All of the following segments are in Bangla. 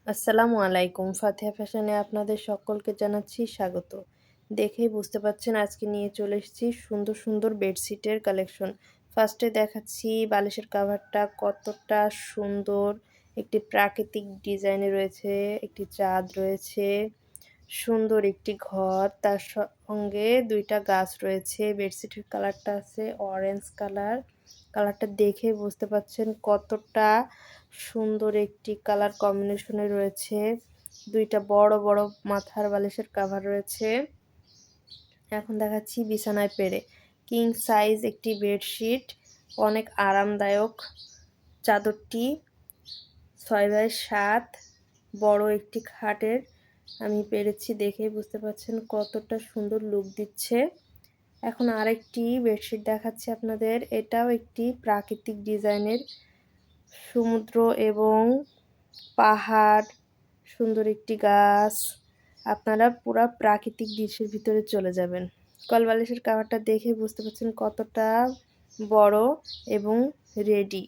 আসসালামু আলাইকুম। ফাতিহা ফ্যাশনে আপনাদের সকলকে জানাচ্ছি স্বাগত। দেখেই বুঝতে পারছেন আজকে নিয়ে চলে এসেছি সুন্দর, সুন্দর বেডশিটের কালেকশন। ফার্স্টে দেখাচ্ছি বালিশের কাভারটা কতটা সুন্দর একটি প্রাকৃতিক ডিজাইনে রয়েছে, একটি চাঁদ রয়েছে, সুন্দর একটি ঘর, তার সঙ্গে ২ টা গাছ রয়েছে। বেডশিটের কালারটা আছে অরেঞ্জ কালার। কালারটা দেখে বুঝতে পারছেন কতটা সুন্দর একটি কালার কম্বিনেশনে রয়েছে। ২ টা বড়, বড় মাথার বালিশের কাভার রয়েছে। এখন দেখাচ্ছি বিছানায় পেরে। কিং সাইজ একটি বেডশিট, অনেক আরামদায়ক। চাদরটি ৬/৭ বড় একটি খাটের আমি পেরেছি, দেখেই বুঝতে পারছেন কতটা সুন্দর লুক দিচ্ছে। এখন আরেকটি বেডশিট দেখাচ্ছি আপনাদের। এটাও একটি প্রাকৃতিক ডিজাইনের, সমুদ্র এবং পাহাড়, সুন্দর একটি গাছ। আপনারা পুরা প্রাকৃতিক দৃশ্যের ভিতরে চলে যাবেন। কলবালিশের কাভারটা দেখে বুঝতে পারছেন কতটা বড় এবং রেডি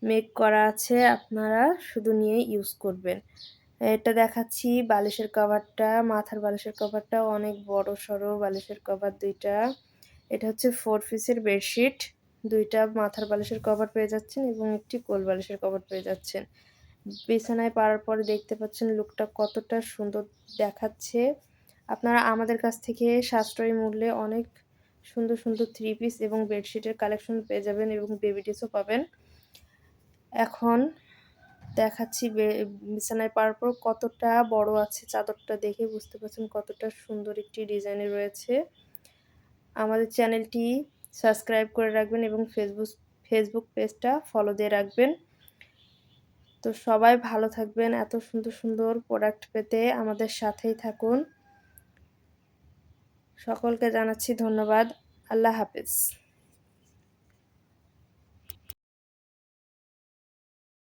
মেক করা আছে, আপনারা শুধু নিয়ে ইউজ করবেন। এটা দেখাচ্ছি বালিশের কভারটা, মাথার বালিশের কভারটা অনেক বড় সড়ো বালিশের কভার ২ টা। এটা হচ্ছে 4 পিসের বেডশিট। ২ টা মাথার বালিশের কভার পেয়ে যাচ্ছেন এবং একটি কোল বালিশের কভার পেয়ে যাচ্ছেন। বিছানায় পাড়ার পরে দেখতে পাচ্ছেন লুকটা কতটা সুন্দর দেখাচ্ছে। আপনারা আমাদের কাছ থেকে সাশ্রয়ী মূল্যে অনেক সুন্দর, সুন্দর 3 পিস এবং বেডশিটের কালেকশন পেয়ে যাবেন এবং বেবি ড্রেসও পাবেন। এখন দেখাচ্ছি বিছানায় পাড়ার পর কতটা বড় আছে, চাদরটা দেখে বুঝতে পারছেন কতটা সুন্দর একটি ডিজাইনে রয়েছে। আমাদের চ্যানেলটি সাবস্ক্রাইব করে রাখবেন এবং ফেসবুক পেজটা ফলো দিয়ে রাখবেন। তো সবাই ভালো থাকবেন। এত সুন্দর, সুন্দর প্রোডাক্ট পেতে আমাদের সাথেই থাকুন। সকলকে জানাচ্ছি ধন্যবাদ। আল্লাহ হাফেজ।